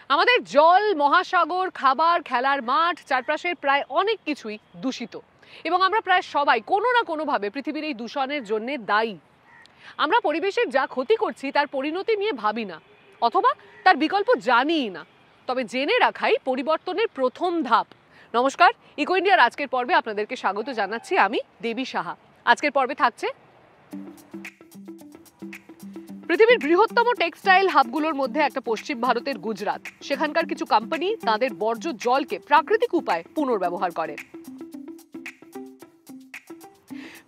আমাদের জল, মহাসাগর, খাবার, খেলার মাঠ, চারপাশের প্রায় অনেক কিছুই দূষিত এবং আমরা প্রায় সবাই কোনো না কোনোভাবে পৃথিবীর এই দূষণের জন্য দায়ী। আমরা পরিবেশের যা ক্ষতি করছি তার পরিণতি নিয়ে ভাবি না, অথবা তার বিকল্প জানিই না। তবে জেনে রাখাই পরিবর্তনের প্রথম ধাপ। নমস্কার, ইকো ইন্ডিয়ার আজকের পর্বে আপনাদেরকে স্বাগত জানাচ্ছি। আমি দেবী সাহা। আজকের পর্বে থাকছে পৃথিবীর বৃহত্তম টেক্সটাইল হাবগুলোর মধ্যে একটা পশ্চিম ভারতের গুজরাট। সেখানকার কিছু কোম্পানি তাদের বর্জ্য জলকে প্রাকৃতিক উপায়ে পুনর্ব্যবহার করে।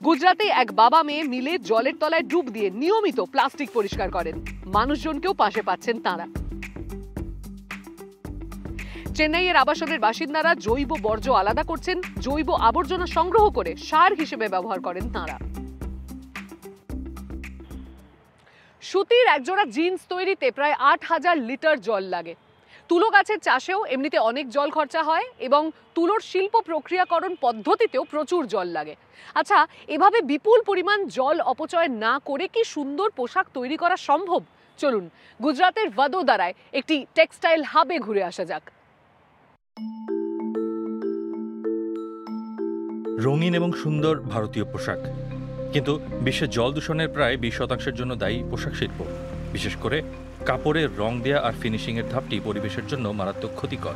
গুজরাটে এক বাবা মেয়ে মিলে জলের তলায় ডুব দিয়ে নিয়মিত প্লাস্টিক পরিষ্কার করেন। মানুষজনকেও পাশে পাচ্ছেন তাঁরা। চেন্নাইয়ের আবাসনের বাসিন্দারা জৈব বর্জ্য আলাদা করছেন, জৈব আবর্জনা সংগ্রহ করে সার হিসেবে ব্যবহার করেন তাঁরা। সুতির একজোড়া জিন্স তৈরিতে প্রায় ৮,০০০ লিটার জল লাগে। তুলো গাছের চাষেও এমনিতে অনেক জল খরচা হয় এবং তুলোর শিল্প প্রক্রিয়াকরণ পদ্ধতিতেও প্রচুর জল লাগে। আচ্ছা, এভাবে বিপুল পরিমাণ জল অপচয় না করে কি সুন্দর পোশাক তৈরি করা সম্ভব? চলুন গুজরাটের ভাদোদারায় একটি টেক্সটাইল হাবে ঘুরে আসা যাক। রঙিন এবং সুন্দর ভারতীয় পোশাক, কিন্তু বিশ্বের জল দূষণের প্রায় ২০% জন্য দায়ী পোশাক শিল্প। বিশেষ করে কাপড়ের রং দেয়া আর ফিনিশিংয়ের ধাপটি পরিবেশের জন্য মারাত্মক ক্ষতিকর।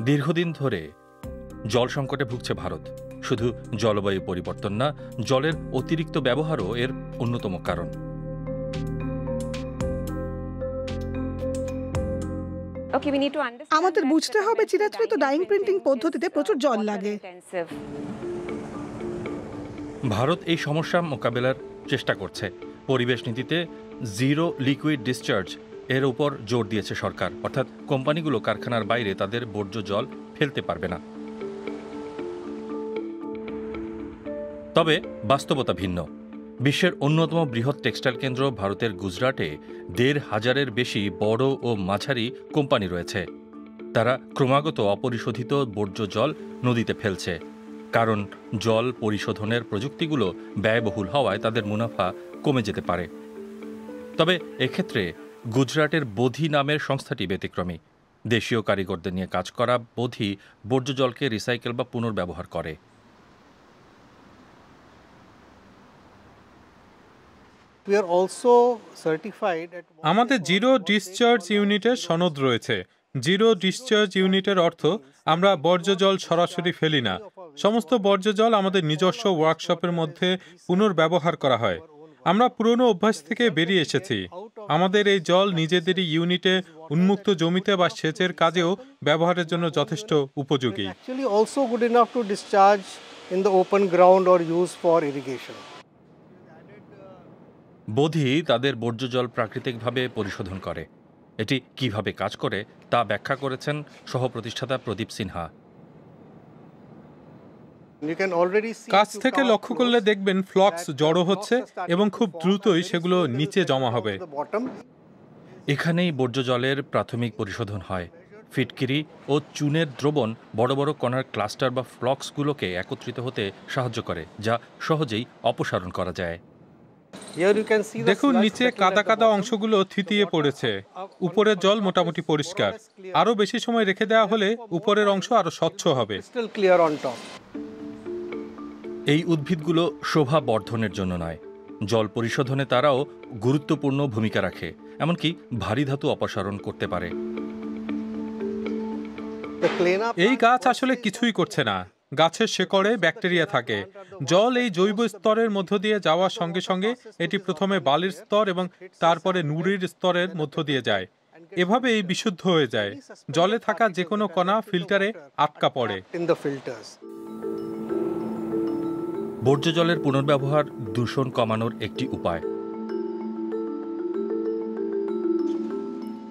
দীর্ঘদিন ধরে জল সংকটে ভুগছে ভারত। শুধু জলবায়ু পরিবর্তন না, জলের অতিরিক্ত ব্যবহারও এর অন্যতম কারণ। আমাদের বুঝতে হবে চিরাচরিত ডাইং প্রিন্টিং পদ্ধতিতে প্রচুর জল লাগে। ভারত এই সমস্যা মোকাবেলার চেষ্টা করছে। পরিবেশ নীতিতে জিরো লিকুইড ডিসচার্জ এর উপর জোর দিয়েছে সরকার, অর্থাৎ কোম্পানিগুলো কারখানার বাইরে তাদের বর্জ্য জল ফেলতে পারবে না। তবে বাস্তবতা ভিন্ন। বিশ্বের অন্যতম বৃহৎ টেক্সটাইল কেন্দ্র ভারতের গুজরাটে ১৫০০-এর বেশি বড় ও মাঝারি কোম্পানি রয়েছে। তারা ক্রমাগত অপরিশোধিত বর্জ্য জল নদীতে ফেলছে, কারণ জল পরিশোধনের প্রযুক্তিগুলো ব্যয়বহুল হওয়ায় তাদের মুনাফা কমে যেতে পারে। তবে এক্ষেত্রে গুজরাটের বোধি নামের সংস্থাটি ব্যতিক্রমী। দেশীয় কারিগরদের নিয়ে কাজ করা বোধি বর্জ্য জলকে রিসাইকেল বা পুনর্ব্যবহার করে। আমাদের জিরো ডিসচার্জ ইউনিটের সনদ রয়েছে। জিরো ডিসচার্জ ইউনিটের অর্থ আমরা বর্জ্য জল সরাসরি ফেলি না। সমস্ত বর্জ্য জল আমাদের নিজস্ব ওয়ার্কশপের মধ্যে পুনর্ব্যবহার করা হয়। আমরা পুরনো অভ্যাস থেকে বেরিয়ে এসেছি। আমাদের এই জল নিজেদেরই ইউনিটে উন্মুক্ত জমিতে বা সেচের কাজেও ব্যবহারের জন্য যথেষ্ট উপযোগী। বোধি তাদের বর্জ্য জল প্রাকৃতিকভাবে পরিশোধন করে। এটি কিভাবে কাজ করে তা ব্যাখ্যা করেছেন সহ-প্রতিষ্ঠাতা প্রদীপ সিনহা। কাছ থেকে লক্ষ্য করলে দেখবেন ফ্লক্স জড়ো হচ্ছে এবং খুব দ্রুতই সেগুলো নিচে জমা হবে। এখানেই বর্জ্য জলের প্রাথমিক পরিশোধন হয়। ফিটকিরি ও চুনের দ্রবণ বড় বড় কণার ক্লাস্টার বা ফ্লক্সগুলোকে একত্রিত হতে সাহায্য করে, যা সহজেই অপসারণ করা যায়। দেখুন, নিচে কাদা কাদা অংশগুলো থিতিয়ে পড়েছে। উপরের জল মোটামুটি পরিষ্কার। আরো বেশি সময় রেখে দেওয়া হলে উপরের অংশ আরো স্বচ্ছ হবে। এই উদ্ভিদগুলো শোভা বর্ধনের জন্য নয়, জল পরিশোধনে তারাও গুরুত্বপূর্ণ ভূমিকা রাখে। এমনকি ভারী ধাতু অপসারণ করতে পারে। এই গাছ আসলে কিছুই করছে না। গাছের শেকড়ে ব্যাকটেরিয়া থাকে। জল এই জৈব স্তরের মধ্য দিয়ে যাওয়ার সঙ্গে সঙ্গে এটি প্রথমে বালির স্তর এবং তারপরে নুড়ির স্তরের মধ্য দিয়ে যায়। এভাবে এই বিশুদ্ধ হয়ে যায়। জলে থাকা যে কোনো কণা ফিল্টারে আটকা পড়ে। বর্জ্য জলের পুনর্ব্যবহার দূষণ কমানোর একটি উপায়।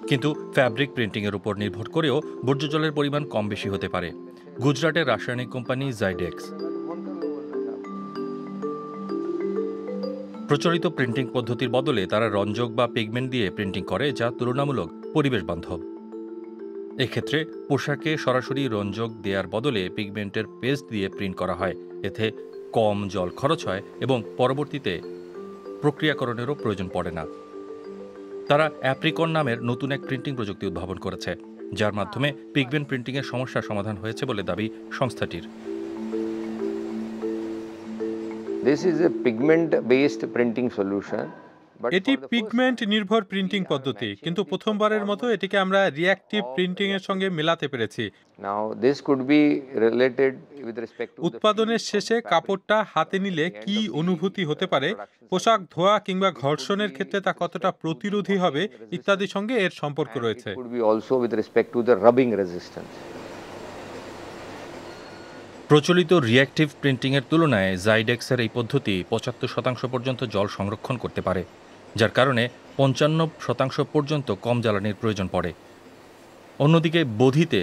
কিন্তু ফ্যাব্রিক প্রিন্টিংয়ের উপর নির্ভর করেও বর্জ্য জলের পরিমাণ কম বেশি হতে পারে। গুজরাটের রাসায়নিক কোম্পানি জাইডেক্স প্রচলিত প্রিন্টিং পদ্ধতির বদলে তারা রঞ্জক বা পিগমেন্ট দিয়ে প্রিন্টিং করে, যা তুলনামূলক পরিবেশ বান্ধব। এক্ষেত্রে পোশাকে সরাসরি রঞ্জক দেওয়ার বদলে পিগমেন্টের পেস্ট দিয়ে প্রিন্ট করা হয়। এতে কম জল খরচ হয় এবং পরবর্তীতে প্রক্রিয়াকরণেরও প্রয়োজন পড়ে না। তারা অ্যাপ্রিকন নামের নতুন এক প্রিন্টিং প্রযুক্তি উদ্ভাবন করেছে, যার মাধ্যমে পিগমেন্ট প্রিন্টিংয়ের সমস্যার সমাধান হয়েছে বলে দাবি সংস্থাটির। This is a pigment-based printing solution. এটি পিগমেন্ট নির্ভর প্রিন্টিং পদ্ধতি, কিন্তু প্রথমবারের মতো এটিকে আমরা রিঅ্যাক্টিভ প্রিন্টিং এর সঙ্গে মেলাতে পেরেছি। Now this could be related with respect to উৎপাদনের শেষে কাপড়টা হাতে নিলে কি অনুভূতি হতে পারে, পোশাক ধোয়া কিংবা ঘর্ষণের ক্ষেত্রে তা কতটা প্রতিরোধী হবে ইত্যাদির সঙ্গে এর সম্পর্ক রয়েছে। It could be also with respect to the rubbing resistance. প্রচলিত রিঅ্যাক্টিভ প্রিন্টিংয়ের তুলনায় জাইডেক্সের এই পদ্ধতি ৭৫% পর্যন্ত জল সংরক্ষণ করতে পারে, যার কারণে ৫৫% পর্যন্ত কম জ্বালানির প্রয়োজন পড়ে। অন্যদিকে বোধিতে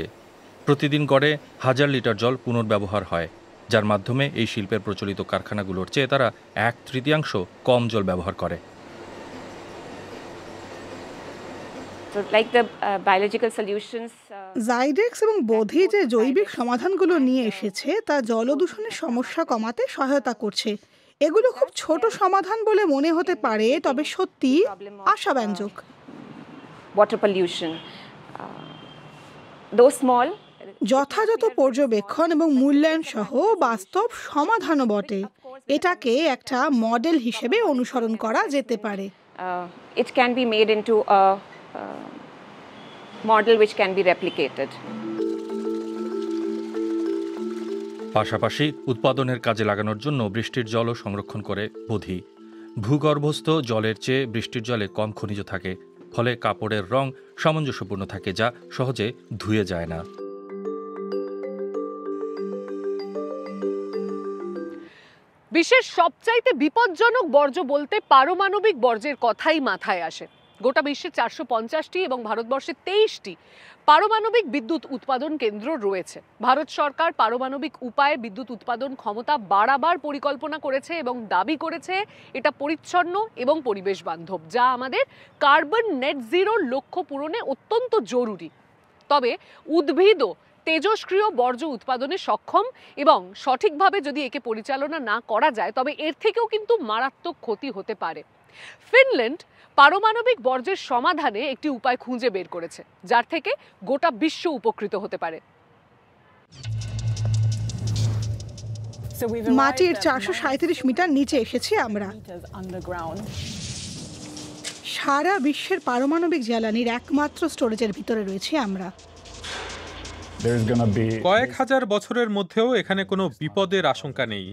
প্রতিদিন গড়ে ১,০০০ লিটার জল পুনর্ব্যবহার হয়, যার মাধ্যমে এই শিল্পের প্রচলিত কারখানাগুলোর চেয়ে তারা ১/৩ কম জল ব্যবহার করে। জাইডেক্স এবং বোধি যে জৈবিক সমাধানগুলো নিয়ে এসেছে তা জলদূষণের সমস্যা কমাতে সহায়তা করছে। এগুলো খুব ছোট সমাধান বলে মনে হতে পারে, তবে সত্যি আশাব্যঞ্জক। যথাযথ পর্যবেক্ষণ এবং মূল্যায়ন সহ বাস্তব সমাধানও বটে। এটাকে একটা মডেল হিসেবে অনুসরণ করা যেতে পারে। It can be made into a model which can be replicated. পাশাপাশি উৎপাদনের কাজে লাগানোর জন্য বৃষ্টির জলও সংরক্ষণ করে বোধি। ভূগর্ভস্থ জলের চেয়ে বৃষ্টির জলে কম খনিজ থাকে, ফলে কাপড়ের রং সামঞ্জস্যপূর্ণ থাকে, যা সহজে ধুয়ে যায় না। বিশ্বের সবচাইতে বিপজ্জনক বর্জ্য বলতে পারমাণবিক বর্জ্যের কথাই মাথায় আসে। গোটা বিশ্বে ৪৫০টি এবং ভারতবর্ষে ২৩টি পারমাণবিক বিদ্যুৎ উৎপাদন কেন্দ্র রয়েছে। ভারত সরকার পারমাণবিক উপায়ে বিদ্যুৎ উৎপাদন ক্ষমতা বাড়াবার পরিকল্পনা করেছে এবং দাবি করেছে এটা পরিচ্ছন্ন এবং পরিবেশ বান্ধব, যা আমাদের কার্বন নেট জিরো লক্ষ্য পূরণে অত্যন্ত জরুরি। তবে উদ্ভিদও তেজস্ক্রিয় বর্জ্য উৎপাদনে সক্ষম এবং সঠিকভাবে যদি একে পরিচালনা না করা যায় তবে এর থেকেও কিন্তু মারাত্মক ক্ষতি হতে পারে। ফিনল্যান্ড পারমাণবিক বর্জ্যের সমাধানে একটি উপায় খুঁজে বের করেছে, যার থেকে গোটা বিশ্ব উপকৃত হতে পারে। মাটির ৪৩৭ মিটার নিচে এসেছি আমরা। সারা বিশ্বের পারমাণবিক জ্বালানির একমাত্র স্টোরেজের ভিতরে রয়েছি আমরা। কয়েক হাজার বছরের মধ্যেও এখানে কোনো বিপদের আশঙ্কা নেই।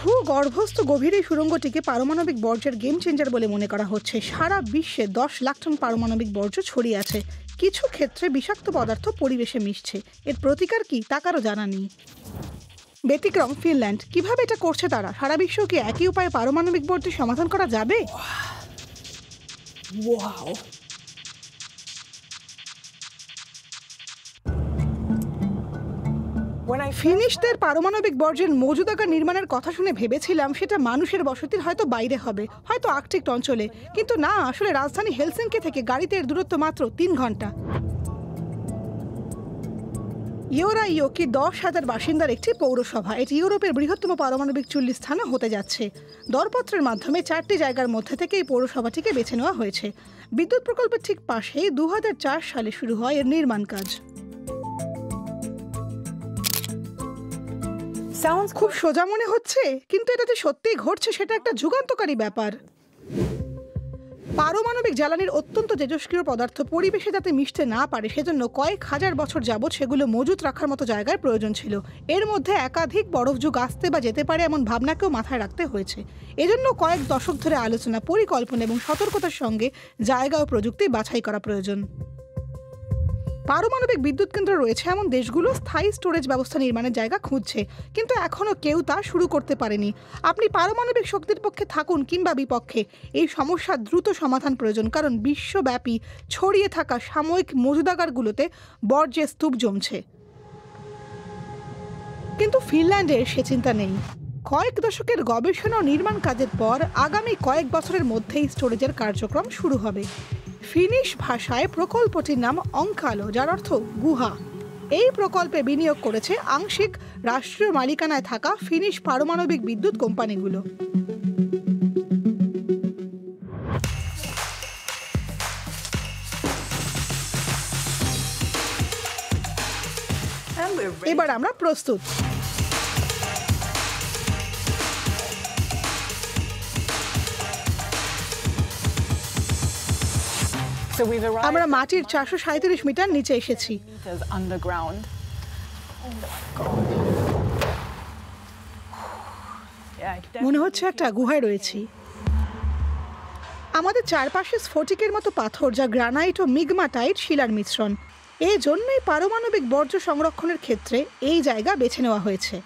ভূগর্ভস্থ গভীর এই সুড়ঙ্গটিকে পারমাণবিক বর্জ্যের গেম চেঞ্জার বলে মনে করা হচ্ছে। সারা বিশ্বে ১০ লাখ টন পারমাণবিক বর্জ্য ছড়িয়ে আছে। কিছু ক্ষেত্রে বিষাক্ত পদার্থ পরিবেশে মিশছে। এর প্রতিকার কি তা কারো জানা নেই। ব্যতিক্রম ফিনল্যান্ড। কিভাবে এটা করছে তারা? সারা বিশ্ব কি একই উপায়ে পারমাণবিক বর্জ্য সমাধান করা যাবে? ফিনিশদের পারমাণবিক বর্জ্যের মজুদাগার নির্মাণের কথা শুনে ভেবেছিলাম সেটা মানুষের বসতির হয়তো বাইরে হবে, হয়তো আর্কটিক অঞ্চলে, কিন্তু না, আসলে রাজধানী হেলসিঙ্কি থেকে গাড়িতে এর দূরত্ব মাত্র ৩ ঘন্টা। ইয়োরাইয়োকি ১০,০০০ বাসিন্দার একটি পৌরসভা। এটি ইউরোপের বৃহত্তম পারমাণবিক চুল্লি স্থানও হতে যাচ্ছে। দরপত্রের মাধ্যমে ৪টি জায়গার মধ্যে থেকে এই পৌরসভাটিকে বেছে নেওয়া হয়েছে। বিদ্যুৎ প্রকল্পের ঠিক পাশেই ২০০৪ সালে শুরু হয় এর নির্মাণ কাজ। খুব সোজা মনে হচ্ছে, কিন্তু এটা যে সত্যিই ঘটছে সেটা একটা যুগান্তকারী ব্যাপার। পারমাণবিক জ্বালানির অত্যন্ত তেজস্ক্রিয় পদার্থ পরিবেশে যাতে মিশতে না পারে সেজন্য কয়েক হাজার বছর যাবৎ সেগুলো মজুত রাখার মতো জায়গার প্রয়োজন ছিল। এর মধ্যে একাধিক বরফ যুগ আসতে বা যেতে পারে এমন ভাবনাকেও মাথায় রাখতে হয়েছে। এজন্য কয়েক দশক ধরে আলোচনা, পরিকল্পনা এবং সতর্কতার সঙ্গে জায়গা ও প্রযুক্তি বাছাই করা প্রয়োজন। পারমাণবিক বিদ্যুৎ কেন্দ্র রয়েছে এমন দেশগুলো স্থায়ী স্টোরেজ ব্যবস্থা নির্মাণের জায়গা খুঁজছে, কিন্তু এখনও কেউ তা শুরু করতে পারেনি। আপনি পারমাণবিক শক্তির পক্ষে থাকুন কিংবা বিপক্ষে, এই সমস্যার দ্রুত সমাধান প্রয়োজন, কারণ বিশ্বব্যাপী ছড়িয়ে থাকা সাময়িক মজুদাগারগুলোতে বর্জ্যের স্তূপ জমছে। কিন্তু ফিনল্যান্ডের সে চিন্তা নেই। কয়েক দশকের গবেষণা ও নির্মাণ কাজের পর আগামী কয়েক বছরের মধ্যেই স্টোরেজের কার্যক্রম শুরু হবে। ফিনিশ ভাষায় প্রকল্পটির নাম অঙ্কালো, যার অর্থ গুহা। এই প্রকল্পে বিনিয়োগ করেছে আংশিক রাষ্ট্রীয় মালিকানায় থাকা ফিনিশ পারমাণবিক বিদ্যুৎ কোম্পানিগুলো। এবার আমরা প্রস্তুত। আমরা মাটির 437 মিটার নিচে এসেছি। মনে হচ্ছে একটা গুহায় রয়েছি। আমাদের চারপাশে স্ফটিকের মতো পাথর, যা গ্রানাইট ও মিগমাটাইট শিলার মিশ্রণ। এই জন্যই পারমাণবিক বর্জ্য সংরক্ষণের ক্ষেত্রে এই জায়গা বেছে নেওয়া হয়েছে।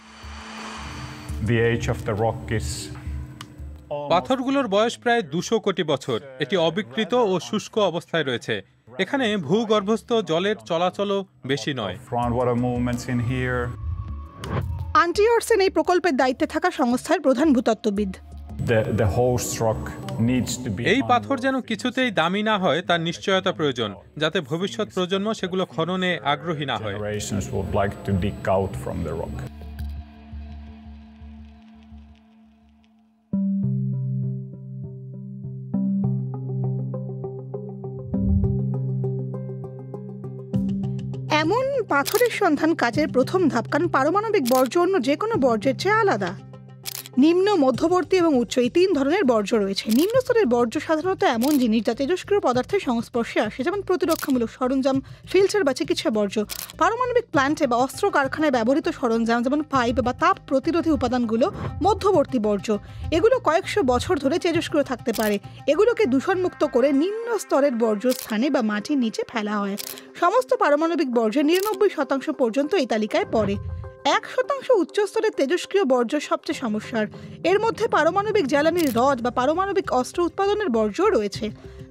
পাথরগুলোর বয়স প্রায় 200 কোটি বছর। এটি অবিকৃত ও শুষ্ক অবস্থায় রয়েছে। এখানে ভূগর্ভস্থ জলের চলাচলও বেশি নয়। আন্টিওরসেন এই প্রকল্পের দায়িত্বে থাকা সংস্থার প্রধান ভূতত্ত্ববিদ। এই পাথর যেন কিছুতেই দামি না হয় তার নিশ্চয়তা প্রয়োজন, যাতে ভবিষ্যৎ প্রজন্ম সেগুলো খননে আগ্রহী না হয়। এমন পাথরের সন্ধান কাজের প্রথম ধাপ, কারণ পারমাণবিক বর্জ্য অন্য যে কোনো বর্জ্যের চেয়ে আলাদা। নিম্ন, মধ্যবর্তী এবং উচ্চ, এই 3 ধরনের বর্জ্য রয়েছে। নিম্ন স্তরের বর্জ্য সাধারণত এমন জিনিস যা তেজস্ক্রিয় পদার্থের সংস্পর্শে আসে, যেমন প্রতিরক্ষামূলক সরঞ্জাম, ফিল্টার বা চিকিৎসা বর্জ্য। পারমাণবিক প্ল্যান্টে বা অস্ত্র কারখানায় ব্যবহৃত সরঞ্জাম, যেমন পাইপ বা তাপ প্রতিরোধী উপাদানগুলো মধ্যবর্তী বর্জ্য। এগুলো কয়েকশো বছর ধরে তেজস্ক্রিয় থাকতে পারে। এগুলোকে দূষণমুক্ত করে নিম্ন স্তরের বর্জ্য স্থানে বা মাটির নিচে ফেলা হয়। সমস্ত পারমাণবিক বর্জ্যের 99% পর্যন্ত এই তালিকায় পড়ে। 1% উচ্চস্তরের তেজস্ক্রিয় বর্জ্য সবচেয়ে সমস্যার। এর মধ্যে পারমাণবিক জ্বালানির রড বা পারমাণবিক অস্ত্র উৎপাদনের বর্জ্য রয়েছে।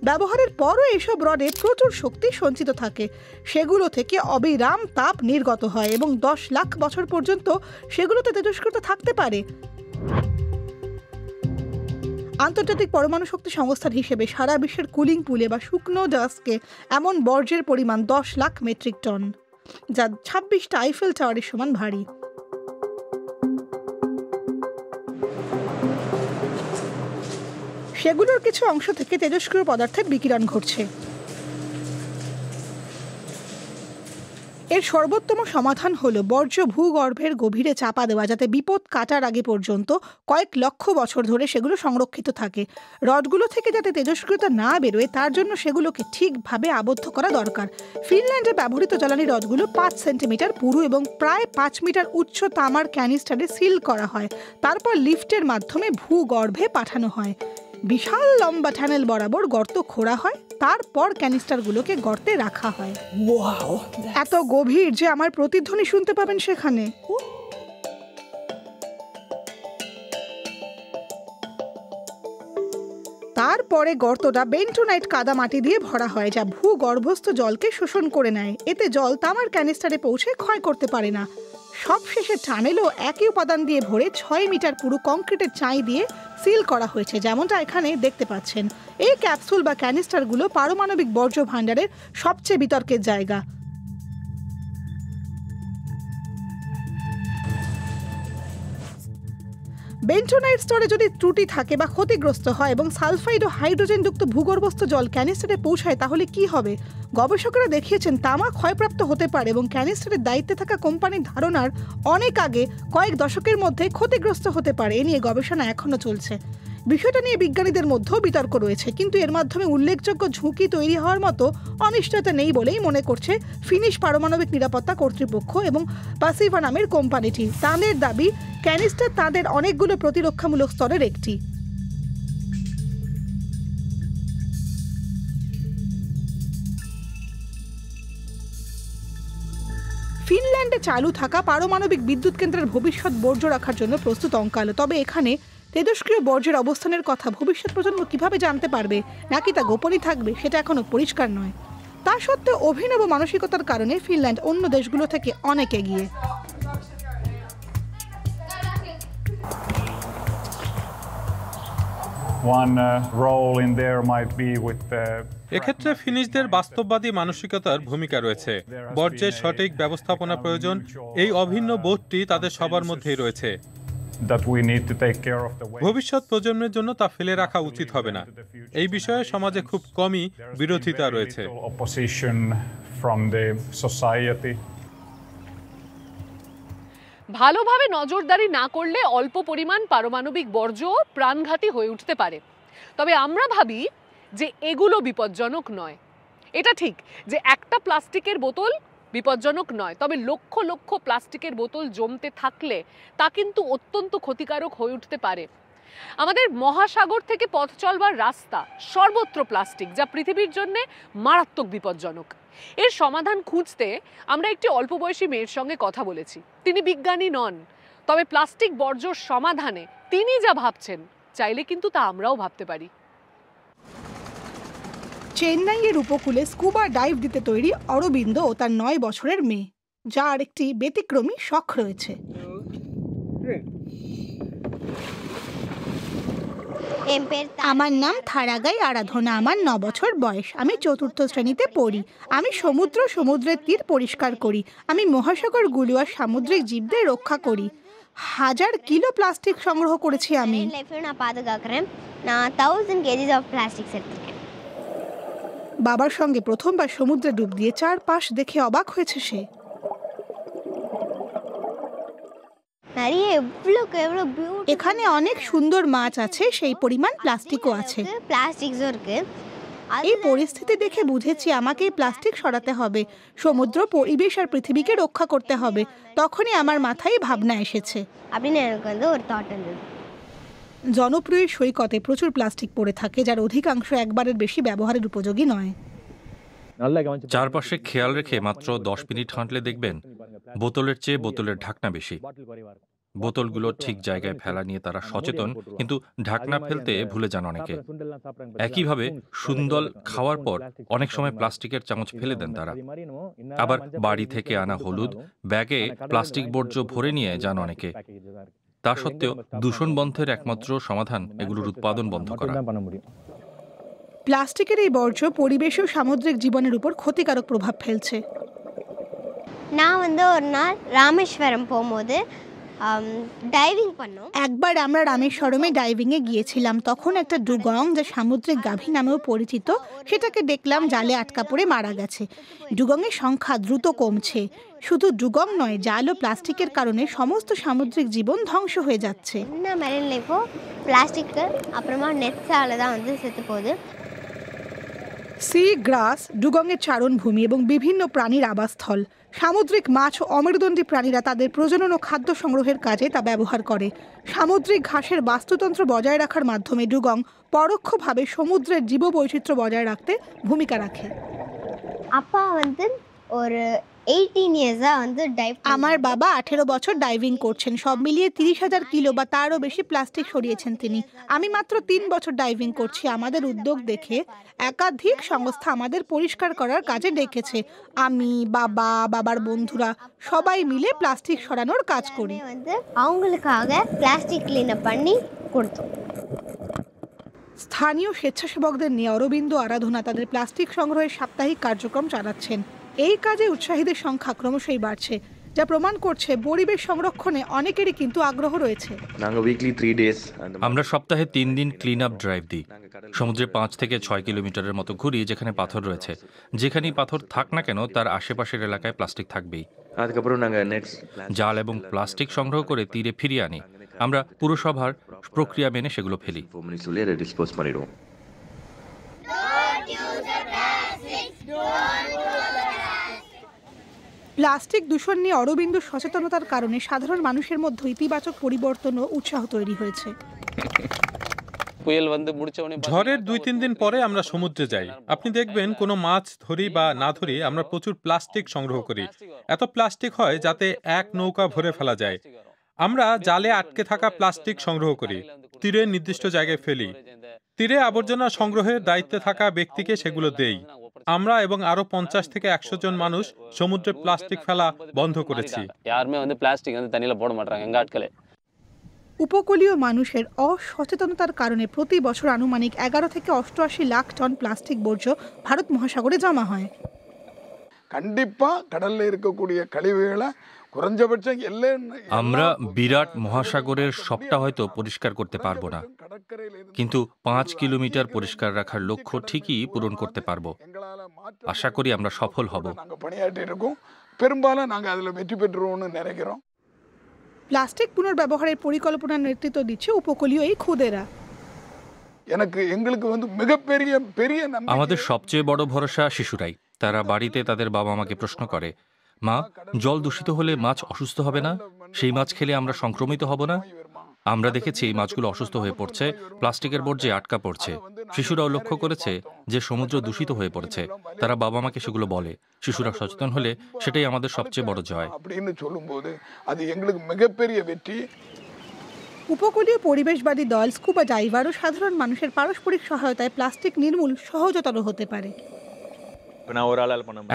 ব্যবহারের পরও এসব রডে প্রচুর শক্তি সঞ্চিত থাকে। সেগুলো থেকে অবিরাম তাপ নির্গত হয় এবং 10 লাখ বছর পর্যন্ত সেগুলোতে তেজস্ক্রিয়তা থাকতে পারে। আন্তর্জাতিক পরমাণু শক্তি সংস্থার হিসেবে সারা বিশ্বের কুলিং পুলে বা শুকনো ডাস্টে এমন বর্জ্যের পরিমাণ 10 লাখ মেট্রিক টন, যা 26টা আইফেল টাওয়ারের সমান ভারী। সেগুলোর কিছু অংশ থেকে তেজস্ক্রিয় পদার্থের বিকিরণ ঘটছে। এর সর্বোত্তম সমাধান হলো বর্জ্য ভূগর্ভের গভীরে চাপা দেওয়া, যাতে বিপদ কাটার আগে পর্যন্ত কয়েক লক্ষ বছর ধরে সেগুলো সংরক্ষিত থাকে। রডগুলো থেকে যাতে তেজস্ক্রিয়তা না বেরোয়, তার জন্য সেগুলোকে ঠিকভাবে আবদ্ধ করা দরকার। ফিনল্যান্ডে ব্যবহৃত জ্বালানি রডগুলো 5 সেন্টিমিটার পুরু এবং প্রায় 5 মিটার উচ্চ তামার ক্যানিস্টারে সিল করা হয়। তারপর লিফটের মাধ্যমে ভূগর্ভে পাঠানো হয়। বিশাল লম্বা টানেল বরাবর গর্ত খোঁড়া হয়, তারপর ক্যানিস্টারগুলোকে গর্তে রাখা হয়। এত গভীর যে আমার প্রতিধ্বনি শুনতে পাবেন সেখানে। তারপরে গর্তটা বেন্টোনাইট কাদা মাটি দিয়ে ভরা হয়, যা ভূগর্ভস্থ জলকে শোষণ করে নেয়। এতে জল তামার ক্যানিস্টারে পৌঁছে ক্ষয় করতে পারে না। সবশেষে টানেলও একই উপাদান দিয়ে ভরে 6 মিটার পুরো কংক্রিটের চাই দিয়ে সিল করা হয়েছে, যেমনটা এখানে দেখতে পাচ্ছেন। এই ক্যাপসুল বা ক্যানিস্টারগুলো পারমাণবিক বর্জ্য ভাণ্ডারের সবচেয়ে বিতর্কের জায়গা। বেন্টোনাইট স্তরে যদি ত্রুটি থাকে বা ক্ষতিগ্রস্ত হয় এবং সালফাইড ও হাইড্রোজেনযুক্ত ভূগর্ভস্থ জল ক্যানিস্টারে পৌঁছায়, তাহলে কি হবে? গবেষকরা দেখিয়েছেন তামা ক্ষয়প্রাপ্ত হতে পারে এবং ক্যানিস্টারের দায়িত্বে থাকা কোম্পানির ধারণার অনেক আগে কয়েক দশকের মধ্যে ক্ষতিগ্রস্ত হতে পারে। এ নিয়ে গবেষণা এখনো চলছে। বিষয়টা নিয়ে বিজ্ঞানীদের মধ্যেও বিতর্ক রয়েছে, কিন্তু এর মাধ্যমে উল্লেখযোগ্য ঝুঁকি তৈরি হওয়ার মতো অনিশ্চয়তা নেই বলেই মনে করছে ফিনিশ পারমাণবিক নিরাপত্তা কর্তৃপক্ষ এবং পাসিভা নামের কোম্পানিটি। তাদের দাবি, ক্যানিস্টার তাদের অনেকগুলো প্রতিরক্ষামূলক স্তরের একটি। ফিনল্যান্ডে চালু থাকা পারমাণবিক বিদ্যুৎ কেন্দ্রের ভবিষ্যৎ বর্জ্য রাখার জন্য প্রস্তুত অঙ্কালো। তবে এখানে তেজস্ক্রিয় বর্জ্যের অবস্থানের কথা ভবিষ্যৎ প্রজন্ম কিভাবে জানতে পারবে, নাকি তা গোপনই থাকবে, সেটা এখনো পরিষ্কার নয়। তা সত্ত্বেও অভিনব মানসিকতার কারণে ফিনল্যান্ড অন্য দেশগুলো থেকে অনেক এগিয়ে। এক্ষেত্রে ফিনিশদের বাস্তববাদী মানসিকতার ভূমিকা রয়েছে। বর্জ্যের সঠিক ব্যবস্থাপনা প্রয়োজন, এই অভিন্ন বোধটি তাদের সবার মধ্যেই রয়েছে। ভবিষ্যৎ প্রজন্মের জন্য তা ফেলে রাখা উচিত হবে না। এই বিষয়ে সমাজে খুব কমই বিরোধিতা রয়েছে। ভালোভাবে নজরদারি না করলে অল্প পরিমাণ পারমাণবিক বর্জ্য প্রাণঘাতী হয়ে উঠতে পারে। তবে আমরা ভাবি যে এগুলো বিপজ্জনক নয়। এটা ঠিক যে একটা প্লাস্টিকের বোতল বিপজ্জনক নয়, তবে লক্ষ লক্ষ প্লাস্টিকের বোতল জমতে থাকলে তা কিন্তু অত্যন্ত ক্ষতিকারক হয়ে উঠতে পারে। আমাদের মহাসাগর থেকে পথ চলবার রাস্তা সর্বত্র প্লাস্টিক, যা পৃথিবীর জন্য মারাত্মক বিপজ্জনক। এর সমাধান খুঁজতে আমরা একটি অল্প বয়সী মেয়ের সঙ্গে কথা বলেছি। তিনি বিজ্ঞানী নন, তবে প্লাস্টিক বর্জ্যর সমাধানে তিনি যা ভাবছেন, চাইলে কিন্তু তা আমরাও ভাবতে পারি। চেন্নাইয়ের উপকূলে স্কুবা ডাইভ দিতে তৈরি অরবিন্দ ও তার 9 বছরের মেয়ে, যার একটি ব্যতিক্রমী শখ রয়েছে। আমার নাম থারাগাই আরাধনা, আমার 9 বছর বয়স। আমি 4র্থ শ্রেণীতে পড়ি। আমি সমুদ্রের তীর পরিষ্কার করি। আমি মহাসাগরগুলো আর সামুদ্রিক জীবদের রক্ষা করি। 1000 কিলো প্লাস্টিক সংগ্রহ করেছি আমি। বাবার সঙ্গে প্রথমবার সমুদ্রে ডুব দিয়ে চারপাশ দেখে অবাক হয়েছে সে। এখানে অনেক সুন্দর মাছ আছে, সেই পরিমাণ প্লাস্টিকও আছে। এই পরিস্থিতি দেখে বুঝেছি আমাকে এই প্লাস্টিক সরাতে হবে, সমুদ্র, পরিবেশ আর পৃথিবীকে রক্ষা করতে হবে। তখনই আমার মাথায় ভাবনা এসেছে। জনপ্রিয় সৈকতে প্রচুর প্লাস্টিক পড়ে থাকে, যার অধিকাংশ একবারের বেশি ব্যবহারের উপযোগী নয়। চারপাশে খেয়াল রেখে মাত্র 10 মিনিট হাঁটলে দেখবেন বোতলের চেয়ে বোতলের ঢাকনা বেশি। বোতলগুলো ঠিক জায়গায় ফেলা নিয়ে তারা সচেতন, কিন্তু ঢাকনা ফেলতে ভুলে যান অনেকে। একইভাবে সুন্দর খাওয়ার পর অনেক সময় প্লাস্টিকের চামচ ফেলে দেন তারা। আবার বাড়ি থেকে আনা হলুদ ব্যাগে প্লাস্টিক বর্জ্য ভরে নিয়ে যান অনেকে। তা সত্ত্বেও দূষণ বন্ধের একমাত্র সমাধান এগুলোর উৎপাদন বন্ধ করা। প্লাস্টিকের এই বর্জ্য পরিবেশ ও সামুদ্রিক জীবনের উপর ক্ষতিকারক প্রভাব ফেলছে। রামেশ্বরম போகும்போது ডাইভিং பண்ணோம்। একবার আমরা রামেশ্বরমে ডাইভিংয়ে গিয়েছিলাম। তখন একটা ডুগং, যা সামুদ্রিক গাভী নামেও পরিচিত, সেটাকে দেখলাম জালে আটকা পড়ে মারা গেছে। ডুগংয়ের সংখ্যা দ্রুত কমছে। শুধু ডুগং নয়, জাল ও প্লাস্টিকের কারণে সমস্ত সামুদ্রিক জীবন ধ্বংস হয়ে যাচ্ছে। மெரின் லைஃபோ பிளாஸ்டிக் அப்புறமா நெட்ஸால தான் செத்து போகுது। সি গ্রাস ডুগংয়ের চারণভূমি এবং বিভিন্ন প্রাণীর আবাসস্থল। সামুদ্রিক মাছ ও অমেরুদণ্ডী প্রাণীরা তাদের প্রজনন ও খাদ্য সংগ্রহের কাজে তা ব্যবহার করে। সামুদ্রিক ঘাসের বাস্তুতন্ত্র বজায় রাখার মাধ্যমে ডুগং পরোক্ষভাবে সমুদ্রের জীববৈচিত্র্য বজায় রাখতে ভূমিকা রাখে। அப்பா ஒரு 18 ইয়ার্সা ডাইভ। আমার বাবা 18 বছর ডাইভিং করছেন। সব মিলিয়ে 30,000 কিলো বা তারও বেশি প্লাস্টিক সরিয়েছেন তিনি। আমি মাত্র 3 বছর ডাইভিং করছি। আমাদের উদ্যোগ দেখে একাধিক সংস্থা আমাদের পরিষ্কার করার কাজে ডেকেছে। আমি, বাবার বন্ধুরা সবাই মিলে প্লাস্টিক সরানোর কাজ করি। அவங்களுக்காக প্লাস্টিক ক্লিন আপ பண்ணி கொடுத்தோம்। স্থানীয় স্বেচ্ছাসেবকদের নিয়ে অরবিন্দ আরাধনা তাদের প্লাস্টিক সংগ্রহের সাপ্তাহিক কার্যক্রম চালাচ্ছেন। এই কাজে উৎসাহীদের সংখ্যা ক্রমশই বাড়ছে, যা প্রমাণ করছে পরিবেশ সংরক্ষণে অনেকেরই কিন্তু আগ্রহ রয়েছে। আমরা সপ্তাহে 3 দিন ক্লিন আপ ড্রাইভ দিই। সমুদ্রে 5 থেকে 6 কিলোমিটারের মতো ঘুরি, যেখানে পাথর রয়েছে। যেখানেই পাথর থাক না কেন, তার আশেপাশের এলাকায় প্লাস্টিক থাকবেই। জাল এবং প্লাস্টিক সংগ্রহ করে তীরে ফিরিয়ে আনি। আমরা পুরসভার প্রক্রিয়া মেনে সেগুলো ফেলি। প্লাস্টিক দূষণ নিয়ে অরবিন্দ সচেতনতার কারণে সাধারণ মানুষের মধ্যে ইতিবাচক পরিবর্তন ও উৎসাহ তৈরি হয়েছে। ঝড়ের 2-3 দিন পরে আমরা সমুদ্রে যাই। আপনি দেখবেন কোনো মাছ ধরি বা না ধরি, আমরা প্রচুর প্লাস্টিক সংগ্রহ করি। এত প্লাস্টিক হয় যাতে এক নৌকা ভরে ফেলা যায়। আমরা জালে আটকে থাকা প্লাস্টিক সংগ্রহ করি, তীরের নির্দিষ্ট জায়গায় ফেলি। তীরে আবর্জনা সংগ্রহের দায়িত্বে থাকা ব্যক্তিকে সেগুলো দেই। আমরা এবং আরো 50 থেকে 100 জন মানুষ সমুদ্রে প্লাস্টিক ফেলা বন্ধ করেছি। উপকূলীয় মানুষের অসচেতনতার কারণে প্রতি বছর আনুমানিক 11 থেকে 88 লাখ টন প্লাস্টিক বর্জ্য ভারত মহাসাগরে জমা হয়। আমরা বিরাট মহাসাগরের সবটা হয়তো পরিষ্কার করতে পারবো না, কিন্তু 5 কিলোমিটার পরিষ্কার রাখার লক্ষ্য ঠিকই পূরণ করতে পারবো। আশা করি আমরা সফল হব। প্লাস্টিক পুনর্ব্যবহারের পরিকল্পনার নেতৃত্ব দিচ্ছে উপকূলীয় এই খুদেরা। আমাদের সবচেয়ে বড় ভরসা শিশুরাই। তারা বাড়িতে তাদের বাবা মাকে প্রশ্ন করে, মা, জল দূষিত হলে মাছ অসুস্থ হবে না? সেই মাছ খেলে আমরা সংক্রমিত হব না? আমরা দেখেছি এই মাছগুলো অসুস্থ হয়ে পড়ছে, প্লাস্টিকের বর্জ্যে আটকা পড়ছে। শিশুরাও লক্ষ্য করেছে যে সমুদ্র দূষিত হয়ে পড়েছে। তারা বাবা মাকে সেগুলো বলে। শিশুরা সচেতন হলে সেটাই আমাদের সবচেয়ে বড় জয়। উপকূলীয় পরিবেশবাদী দল, স্কুবা ডাইভার ও সাধারণ মানুষের পারস্পরিক সহায়তায় প্লাস্টিক নির্মূল সহজতর হতে পারে।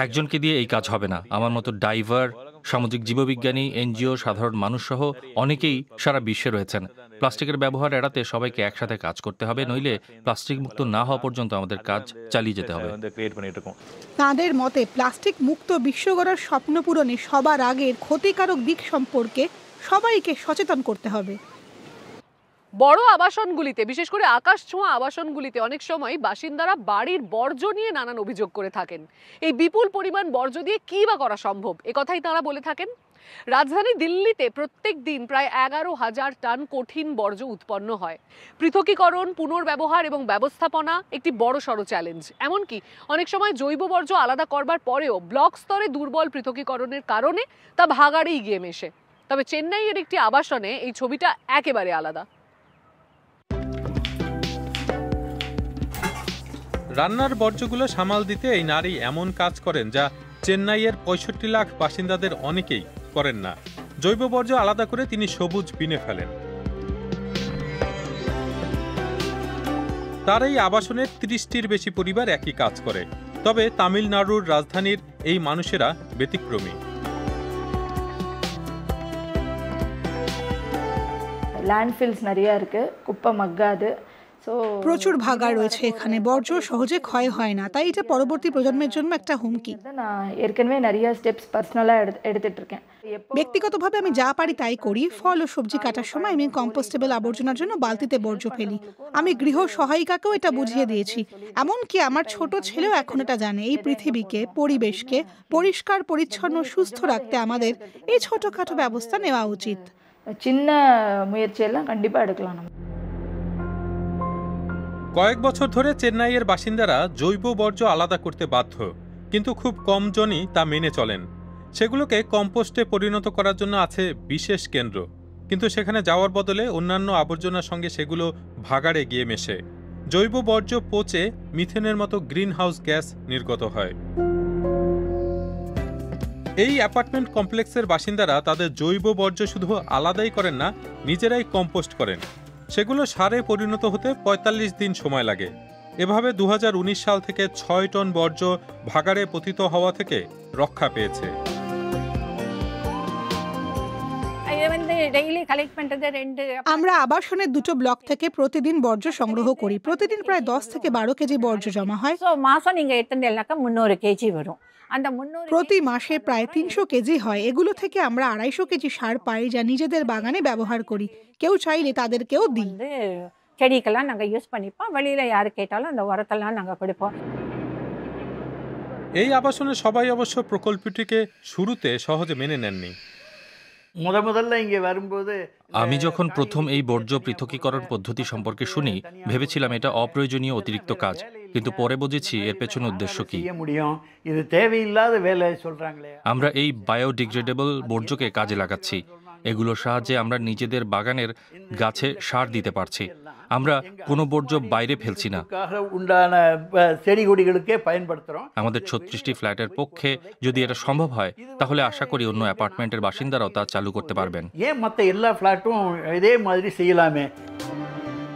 একজনকে দিয়ে এই কাজ হবে না। আমার মতো ডাইভার, সামুদ্রিক জীববিজ্ঞানী, এনজিও, সাধারণ মানুষ সহ অনেকেই সারা বিশ্বে রয়েছেন। প্লাস্টিকের ব্যবহার এড়াতে সবাইকে একসাথে কাজ করতে হবে, নইলে প্লাস্টিক মুক্ত না হওয়া পর্যন্ত আমাদের কাজ চালিয়ে যেতে হবে। তাঁদের মতে প্লাস্টিক মুক্ত বিশ্ব গড়ার স্বপ্ন পূরণে সবার আগের ক্ষতিকারক দিক সম্পর্কে সবাইকে সচেতন করতে হবে। বড় আবাসনগুলিতে, বিশেষ করে আকাশ ছোঁয়া আবাসনগুলিতে অনেক সময় বাসিন্দারা বাড়ির বর্জ্য নিয়ে নানান অভিযোগ করে থাকেন। এই বিপুল পরিমাণ বর্জ্য দিয়ে কী বা করা সম্ভব, একথাই তাঁরা বলে থাকেন। রাজধানী দিল্লিতে প্রত্যেক দিন প্রায় 11,000 টন কঠিন বর্জ্য উৎপন্ন হয়। পৃথকীকরণ, পুনর্ব্যবহার এবং ব্যবস্থাপনা একটি বড়সড় চ্যালেঞ্জ। এমনকি অনেক সময় জৈব বর্জ্য আলাদা করবার পরেও ব্লক স্তরে দুর্বল পৃথকীকরণের কারণে তা ভাগাড়েই গিয়ে মেশে। তবে চেন্নাইয়ের একটি আবাসনে এই ছবিটা একেবারে আলাদা। রান্নার বর্জ্যগুলো সামাল দিতে এই নারী এমন কাজ করেন যা চেন্নাইয়ের 65 লাখ বাসিন্দাদের অনেকেই করেন না। জৈব বর্জ্য আলাদা করে তিনি সবুজ বিনে ফেলেন। তার এই আবাসনের 30টির বেশি পরিবার একই কাজ করে। তবে তামিলনাড়ুর রাজধানীর এই মানুষেরা ব্যতিক্রমী। ল্যান্ডফিলস நிறைய இருக்கு, குப்பை மக்காது। প্রচুর ভাগা রয়েছে এখানে, বর্জ্য সহজে ক্ষয় হয় না, তাই এটা পরবর্তী প্রজন্মের জন্য একটা হুমকি। ஏற்கனவே நிறைய ஸ்டெப்ஸ் পার্সোনালা எடுத்துட்டு இருக்கேன்। ব্যক্তিগতভাবে আমি যা পারি তাই করি। ফল ও সবজি কাটার সময় আমি কম্পোস্টেবল আবর্জনার জন্য বালতিতে বর্জ্য ফেলি। আমি গৃহ সহায়িকাকেও এটা বুঝিয়ে দিয়েছি। এমনকি আমার ছোট ছেলেও এখন এটা জানে। এই পৃথিবীকে, পরিবেশকে পরিষ্কার পরিচ্ছন্ন সুস্থ রাখতে আমাদের এই ছোটখাটো ব্যবস্থা নেওয়া উচিত। சின்ன முயற்சியெல்லாம் கண்டிப்பா எடுக்கலாம் நம்ம। কয়েক বছর ধরে চেন্নাইয়ের বাসিন্দারা জৈব বর্জ্য আলাদা করতে বাধ্য, কিন্তু খুব কম জনই তা মেনে চলেন। সেগুলোকে কম্পোস্টে পরিণত করার জন্য আছে বিশেষ কেন্দ্র, কিন্তু সেখানে যাওয়ার বদলে অন্যান্য আবর্জনার সঙ্গে সেগুলো ভাগাড়ে গিয়ে মেশে। জৈব বর্জ্য পচে মিথেনের মতো গ্রিন হাউস গ্যাস নির্গত হয়। এই অ্যাপার্টমেন্ট কমপ্লেক্সের বাসিন্দারা তাদের জৈব বর্জ্য শুধু আলাদাই করেন না, নিজেরাই কম্পোস্ট করেন। সেগুলো সারে পরিণত হতে 45 দিন সময় লাগে। এভাবে 2019 সাল থেকে 6 টন বর্জ্য ভাগাড়ে পতিত হওয়া থেকে রক্ষা পেয়েছে। আমরা আবাসনের 2টো ব্লক থেকে প্রতিদিন বর্জ্য সংগ্রহ করি। প্রতিদিন প্রায় 10 থেকে 12 কেজি বর্জ্য জমা হয়। প্রতি মাসে প্রায় 300 কেজি হয়। এগুলো থেকে আমরা 250 কেজি সার পাই, যা নিজেদের বাগানে ব্যবহার করি। কেউ চাইলে তাদেরকেও দিই। এই আবাসনের সবাই অবশ্য প্রকল্পটিকে শুরুতে সহজে মেনে নেননি। আমি যখন প্রথম এই বর্জ্য পৃথকীকরণ পদ্ধতি সম্পর্কে শুনি, ভেবেছিলাম এটা অপ্রয়োজনীয় অতিরিক্ত কাজ, কিন্তু পরে বুঝেছি এর পেছনে উদ্দেশ্য কি। আমরা এই বায়োডিগ্রেডেবল বর্জ্যকে কাজে লাগাচ্ছি। এগুলোর সাহায্যে আমরা নিজেদের বাগানের গাছে সার দিতে পারছি। আমরা কোনো বর্জ্য বাইরে ফেলছি না। আমাদের 36টি ফ্ল্যাটের পক্ষে যদি এটা সম্ভব হয়, তাহলে আশা করি অন্য অ্যাপার্টমেন্টের বাসিন্দারাও তা চালু করতে পারবেন।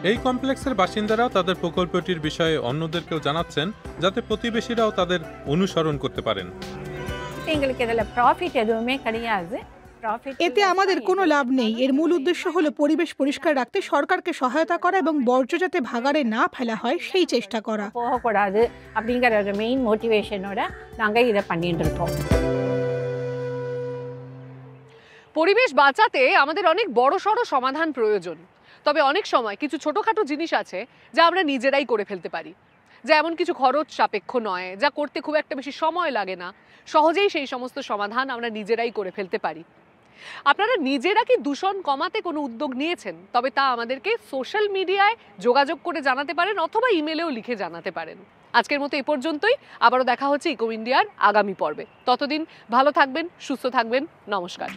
এই কমপ্লেক্সের বাসিন্দারাও তাদের প্রকল্পটির বিষয়ে অন্যদেরকেও জানাচ্ছেন, যাতে প্রতিবেশীরাও তাদের অনুসরণ করতে পারেন। এতে আমাদের কোনো লাভ নেই। এর মূল উদ্দেশ্য হলো পরিবেশ পরিষ্কার রাখতে সরকারকে সহায়তা করা এবং বর্জ্য যাতে ভাগাড়ে না ফেলা হয় সেই চেষ্টা করা। পরিবেশ বাঁচাতে আমাদের অনেক বড়সড় সমাধান প্রয়োজন। তবে অনেক সময় কিছু ছোটখাটো জিনিস আছে যা আমরা নিজেরাই করে ফেলতে পারি, যা এমন কিছু খরচ সাপেক্ষ নয়, যা করতে খুব একটা বেশি সময় লাগে না। সহজেই সেই সমস্ত সমাধান আমরা নিজেরাই করে ফেলতে পারি। আপনারা নিজেরা কি দূষণ কমাতে কোনো উদ্যোগ নিয়েছেন? তবে তা আমাদেরকে সোশ্যাল মিডিয়ায় যোগাযোগ করে জানাতে পারেন অথবা ইমেলেও লিখে জানাতে পারেন। আজকের মতো এ পর্যন্তই। আবারও দেখা হচ্ছে ইকো ইন্ডিয়ার আগামী পর্বে। ততদিন ভালো থাকবেন, সুস্থ থাকবেন। নমস্কার।